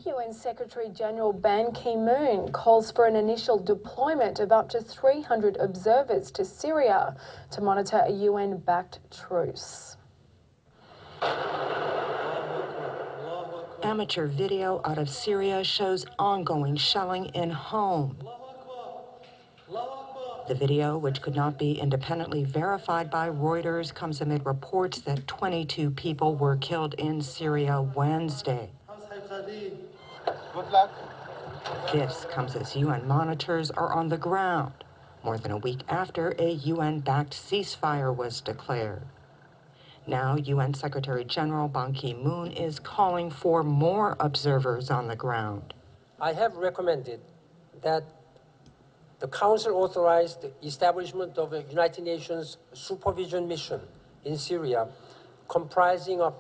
UN Secretary-General Ban Ki-moon calls for an initial deployment of up to 300 observers to Syria to monitor a UN-backed truce. Amateur video out of Syria shows ongoing shelling in Home. The video, which could not be independently verified by Reuters, comes amid reports that 22 people were killed in Syria Wednesday. Good luck. This comes as UN monitors are on the ground, more than a week after a UN-backed ceasefire was declared. Now, UN Secretary-General Ban Ki-moon is calling for more observers on the ground. I have recommended that the Council authorize the establishment of a United Nations supervision mission in Syria, comprising of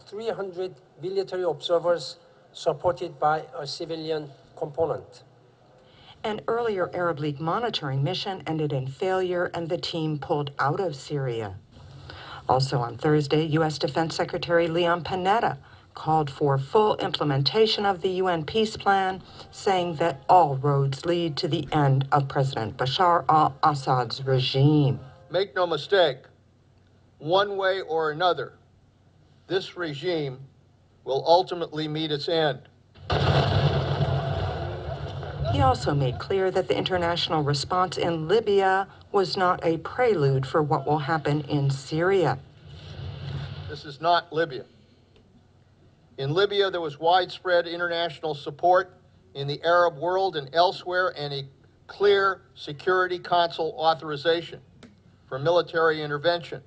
300 military observers supported by a civilian component. An earlier Arab League monitoring mission ended in failure, and the team pulled out of Syria. Also on Thursday, U.S. Defense Secretary Leon Panetta called for full implementation of the UN peace plan, saying that all roads lead to the end of President Bashar al-Assad's regime. Make no mistake, one way or another, this regime will ultimately meet its end. He also made clear that the international response in Libya was not a prelude for what will happen in Syria. This is not Libya. In Libya, there was widespread international support in the Arab world and elsewhere, and a clear Security Council authorization for military intervention.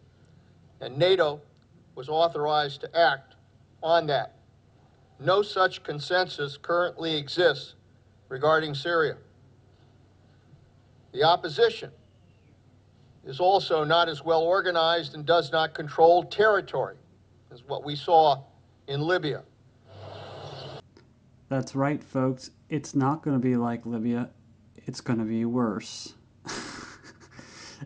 And NATO was authorized to act on that. No such consensus currently exists regarding Syria. The opposition is also not as well organized and does not control territory as what we saw in Libya. That's right, folks. It's not going to be like Libya. It's going to be worse.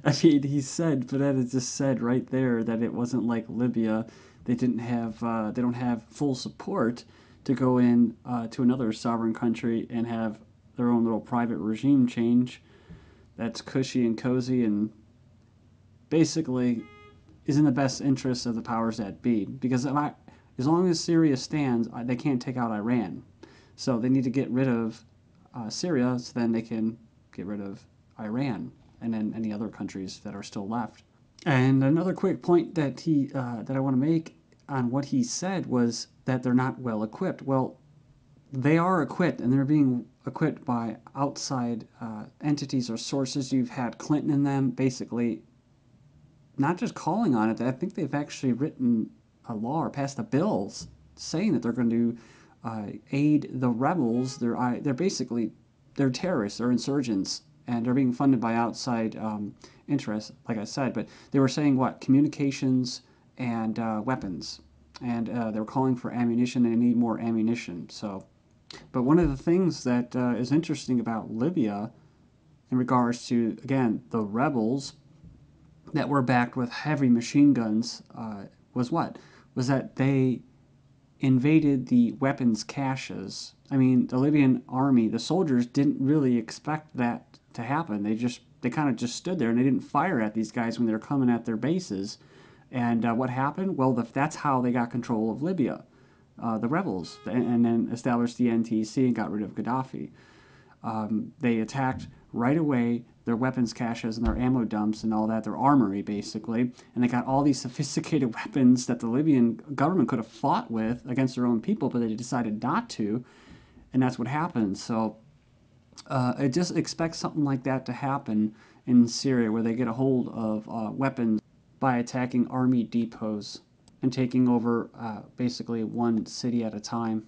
I mean, Panetta just said right there that it wasn't like Libya. They don't have full support to go in to another sovereign country and have their own little private regime change that's cushy and cozy and basically is in the best interest of the powers that be. Because as long as Syria stands, they can't take out Iran. So they need to get rid of Syria so then they can get rid of Iran and then any other countries that are still left. And another quick point that I want to make on what he said was that they're not well equipped. Well, they are equipped, and they're being equipped by outside entities or sources. You've had Clinton in them, basically not just calling on it. I think they've actually written a law or passed a bill saying that they're going to aid the rebels. They're basically terrorists or insurgents, and they're being funded by outside interests, like I said. But they were saying what? Communications and weapons. And they were calling for ammunition, and they need more ammunition. So, but one of the things that is interesting about Libya in regards to, again, the rebels that were backed with heavy machine guns was what? Was that they invaded the weapons caches. I mean, the Libyan army, the soldiers didn't really expect that to happen. They kind of just stood there and they didn't fire at these guys when they were coming at their bases. And what happened? Well, that's how they got control of Libya, the rebels, and then established the NTC and got rid of Gaddafi. They attacked right away their weapons caches and their ammo dumps and all that, their armory basically, and they got all these sophisticated weapons that the Libyan government could have fought with against their own people, but they decided not to, and that's what happened. So I just expect something like that to happen in Syria, where they get a hold of weapons by attacking army depots and taking over basically one city at a time.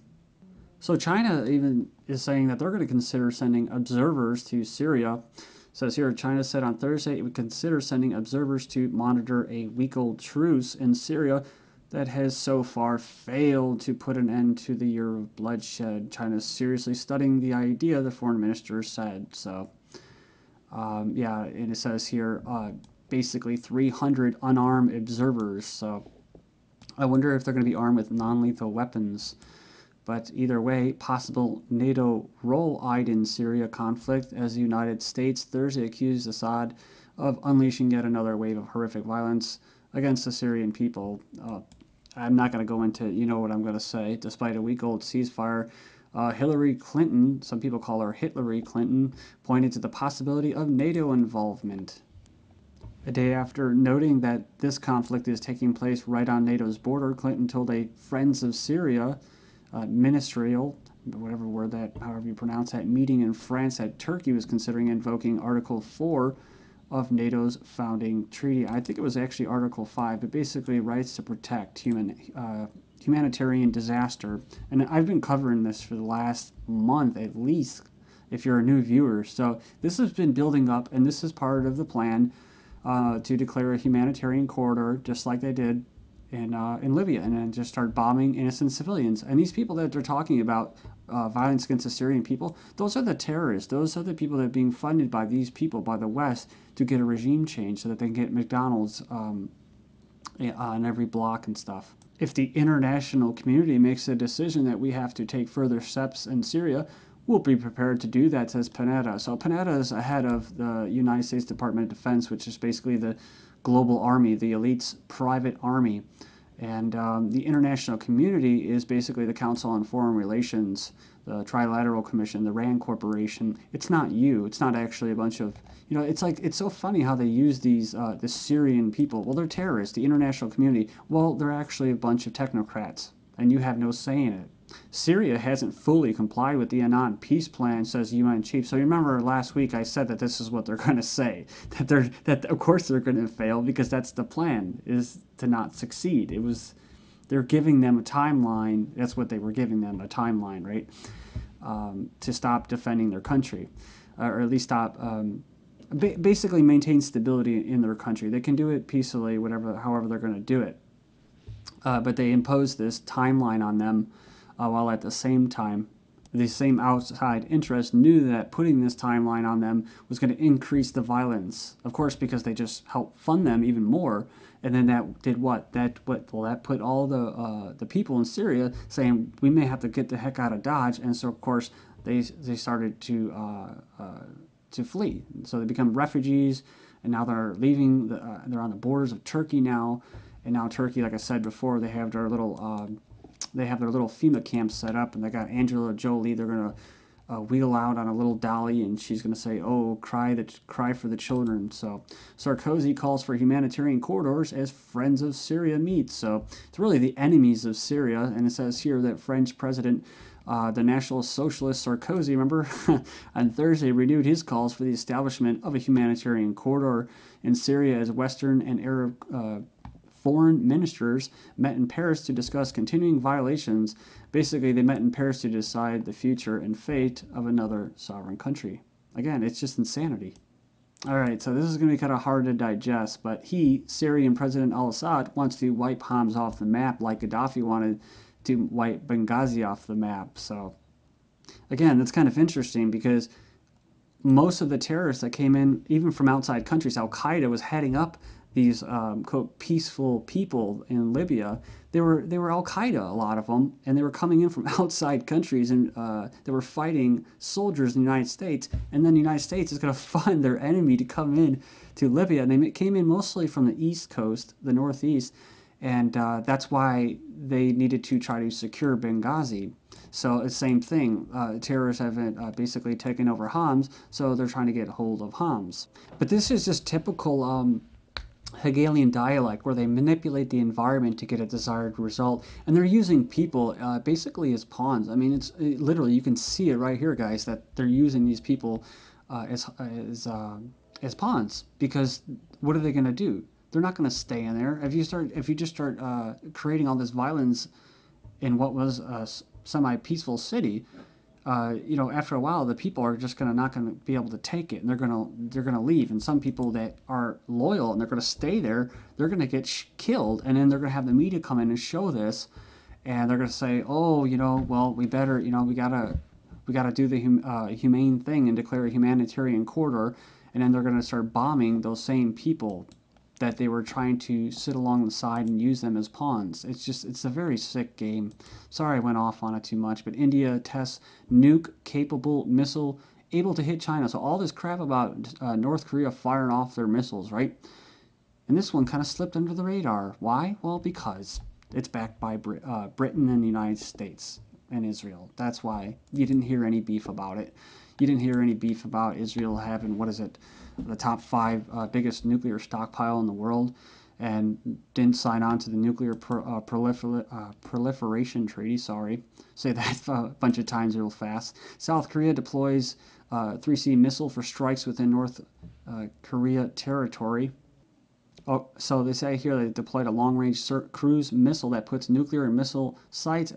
So China even is saying that they're going to consider sending observers to Syria. It says here, China said on Thursday it would consider sending observers to monitor a week-old truce in Syria that has so far failed to put an end to the year of bloodshed. China is seriously studying the idea, the foreign minister said. So, yeah, and it says here, basically 300 unarmed observers. So I wonder if they're going to be armed with non-lethal weapons. But either way, possible NATO role eyed in Syria conflict as the United States Thursday accused Assad of unleashing yet another wave of horrific violence against the Syrian people. I'm not going to go into, you know what I'm going to say. Despite a week-old ceasefire, Hillary Clinton, some people call her Hitlery Clinton, pointed to the possibility of NATO involvement. A day after noting that this conflict is taking place right on NATO's border, Clinton told a Friends of Syria ministerial, whatever word that, however you pronounce that, meeting in France that Turkey was considering invoking Article 4 of NATO's founding treaty. I think it was actually Article 5, but basically rights to protect humanitarian disaster. And I've been covering this for the last month at least, if you're a new viewer. So this has been building up, and this is part of the plan to declare a humanitarian corridor, just like they did in Libya, and then just start bombing innocent civilians. And these people that they're talking about, violence against the Syrian people, those are the terrorists. Those are the people that are being funded by these people, by the West, to get a regime change so that they can get McDonald's on every block and stuff. If the international community makes a decision that we have to take further steps in Syria, we'll be prepared to do that, says Panetta. So Panetta is ahead of the United States Department of Defense, which is basically the global army, the elite's private army. And the international community is basically the Council on Foreign Relations, the Trilateral Commission, the RAND Corporation. It's not you. It's not actually a bunch of, you know, it's like, it's so funny how they use these, the Syrian people. Well, they're terrorists, the international community. Well, they're actually a bunch of technocrats, and you have no say in it. Syria hasn't fully complied with the Annan peace plan, says UN chief. So you remember last week I said that this is what they're going to say, that of course they're going to fail because that's the plan, is to not succeed. They're giving them a timeline. That's what they were giving them, a timeline, right? To stop defending their country, or at least stop, basically maintain stability in their country. They can do it peacefully, however they're going to do it. But they impose this timeline on them. While at the same time, the same outside interests knew that putting this timeline on them was going to increase the violence. Of course, because they just helped fund them even more. And then that did what? That put all the people in Syria saying, we may have to get the heck out of Dodge. And so, of course, they started to flee. So they become refugees, and now they're leaving. They're on the borders of Turkey now. And now Turkey, like I said before, they have their little FEMA camps set up, and they got Angela Jolie. They're gonna wheel out on a little dolly, and she's gonna say, "Oh, cry for the children." So Sarkozy calls for humanitarian corridors as Friends of Syria meet. So it's really the enemies of Syria, and it says here that French President, the National Socialist Sarkozy, remember, on Thursday renewed his calls for the establishment of a humanitarian corridor in Syria as Western and Arab foreign ministers met in Paris to discuss continuing violations. Basically, they met in Paris to decide the future and fate of another sovereign country. Again, it's just insanity. All right, so this is going to be kind of hard to digest, but Syrian President al-Assad, wants to wipe Homs off the map like Gaddafi wanted to wipe Benghazi off the map. So, again, that's kind of interesting because most of the terrorists that came in, even from outside countries, Al-Qaeda was heading up these quote peaceful people in Libya. They were Al-Qaeda, a lot of them, and they were coming in from outside countries, and they were fighting soldiers in the United States, and then the United States is going to fund their enemy to come in to Libya, and they came in mostly from the East Coast, the Northeast, and that's why they needed to try to secure Benghazi. So it's the same thing. Terrorists have basically taken over Homs, so they're trying to get hold of Homs. But this is just typical Hegelian dialect, where they manipulate the environment to get a desired result, and they're using people basically as pawns. I mean, literally, you can see it right here, guys, that they're using these people as pawns, because what are they going to do? They're not going to stay in there. If you just start creating all this violence in what was a semi-peaceful city, after a while, the people are just not going to be able to take it, and they're going to leave. And some people that are loyal and they're going to stay there, they're going to get killed, and then they're going to have the media come in and show this, and they're going to say, oh, well, we better, we gotta do the humane thing and declare a humanitarian corridor, and then they're going to start bombing those same people. that they were trying to sit along the side and use them as pawns. It's a very sick game. Sorry I went off on it too much, but India tests nuke-capable missile able to hit China. So all this crap about North Korea firing off their missiles, right? And this one kind of slipped under the radar. Why? Well, because it's backed by Britain and the United States and Israel. That's why you didn't hear any beef about it. You didn't hear any beef about Israel having, what is it, the top 5 biggest nuclear stockpile in the world, and didn't sign on to the nuclear proliferation treaty. Sorry, say that a bunch of times real fast. South Korea deploys 3C missile for strikes within North Korea territory. Oh, so they say here they deployed a long-range cruise missile that puts nuclear and missile sites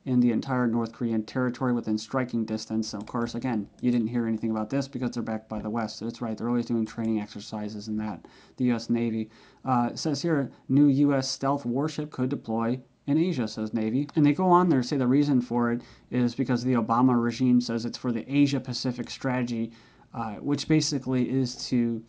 in the entire North Korean territory within striking distance. Of course, again, you didn't hear anything about this because they're backed by the West. That's right, they're always doing training exercises in that. The U.S. Navy. It says here, new U.S. stealth warship could deploy in Asia, says Navy. And they go on there to say the reason for it is because the Obama regime says it's for the Asia-Pacific strategy, which basically is to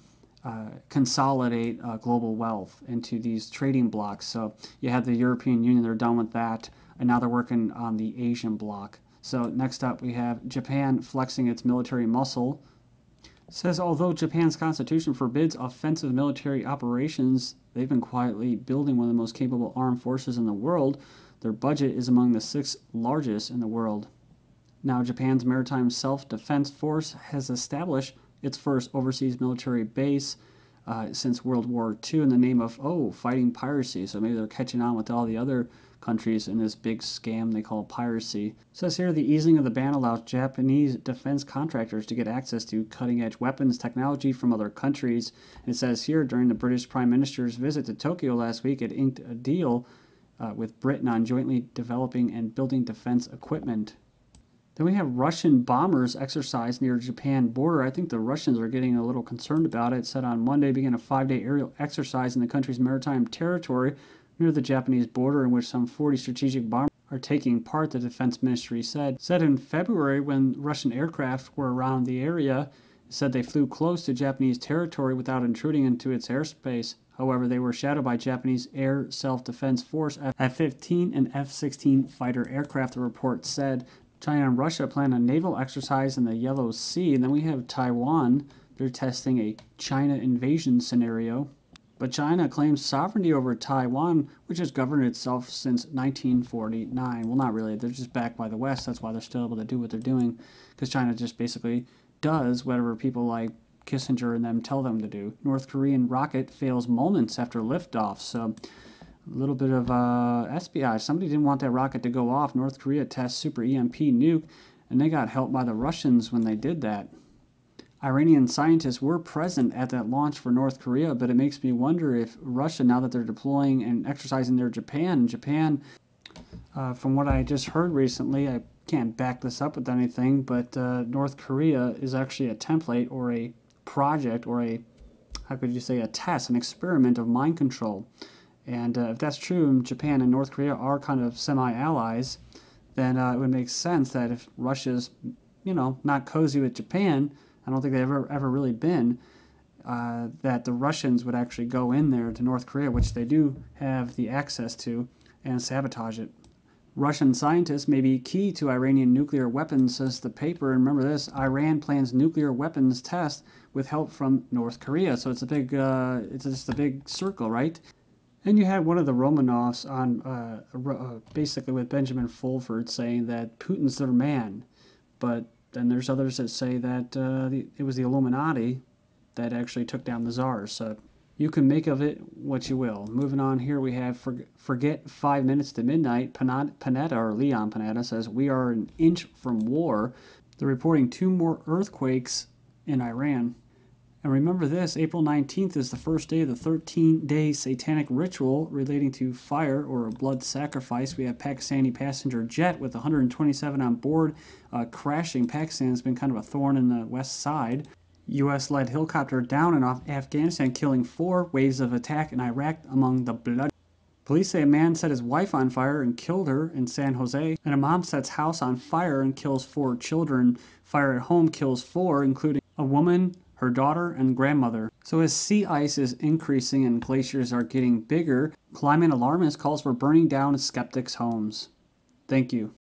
consolidate global wealth into these trading blocks. So you have the European Union, they're done with that, and now they're working on the Asian bloc. So next up we have Japan flexing its military muscle. It says although Japan's constitution forbids offensive military operations, they've been quietly building one of the most capable armed forces in the world. Their budget is among the 6th largest in the world. Now Japan's Maritime Self-Defense Force has established its first overseas military base since World War II in the name of, fighting piracy. So maybe they're catching on with all the other countries in this big scam they call piracy. It says here the easing of the ban allows Japanese defense contractors to get access to cutting-edge weapons technology from other countries. And it says here during the British Prime Minister's visit to Tokyo last week, it inked a deal with Britain on jointly developing and building defense equipment. Then we have Russian bombers exercise near Japan border. I think the Russians are getting a little concerned about it. It said on Monday began a 5-day aerial exercise in the country's maritime territory near the Japanese border in which some 40 strategic bombers are taking part, the defense ministry said. Said in February when Russian aircraft were around the area, it said they flew close to Japanese territory without intruding into its airspace. However, they were shadowed by Japanese Air Self-Defense Force F-15 and F-16 fighter aircraft, the report said. China and Russia plan a naval exercise in the Yellow Sea. And then we have Taiwan. They're testing a China invasion scenario. But China claims sovereignty over Taiwan, which has governed itself since 1949. Well, not really. They're just backed by the West. That's why they're still able to do what they're doing. Because China just basically does whatever people like Kissinger and them tell them to do. North Korean rocket fails moments after liftoff. So a little bit of espionage. Somebody didn't want that rocket to go off. North Korea tests Super-EMP nuke, and they got helped by the Russians when they did that. Iranian scientists were present at that launch for North Korea, but it makes me wonder if Russia, now that they're deploying and exercising their Japan, from what I just heard recently, I can't back this up with anything, but North Korea is actually a template or a project or a, how could you say, a test, an experiment of mind control. And if that's true, Japan and North Korea are kind of semi-allies, then it would make sense that if Russia's, not cozy with Japan, I don't think they've ever really been, that the Russians would actually go in there to North Korea, which they do have the access to, and sabotage it. Russian scientists may be key to Iranian nuclear weapons, says the paper. And remember this, Iran plans nuclear weapons test with help from North Korea. So it's a big, it's just a big circle, right? And you had one of the Romanovs on, basically with Benjamin Fulford saying that Putin's their man. But then there's others that say that it was the Illuminati that actually took down the czars. So you can make of it what you will. Moving on here, we have Forget 5 Minutes to Midnight. Panetta, or Leon Panetta, says, we are an inch from war. They're reporting 2 more earthquakes in Iran. And remember this, April 19th is the first day of the 13-day satanic ritual relating to fire or a blood sacrifice. We have Pakistani passenger jet with 127 on board crashing. Pakistan has been kind of a thorn in the west side. U.S.-led helicopter down and off Afghanistan, killing 4 waves of attack in Iraq among the blood. Police say a man set his wife on fire and killed her in San Jose. And a mom sets house on fire and kills 4 children. Fire at home kills 4, including a woman, her daughter, and grandmother. So as sea ice is increasing and glaciers are getting bigger, climate alarmist calls for burning down skeptics' homes. Thank you.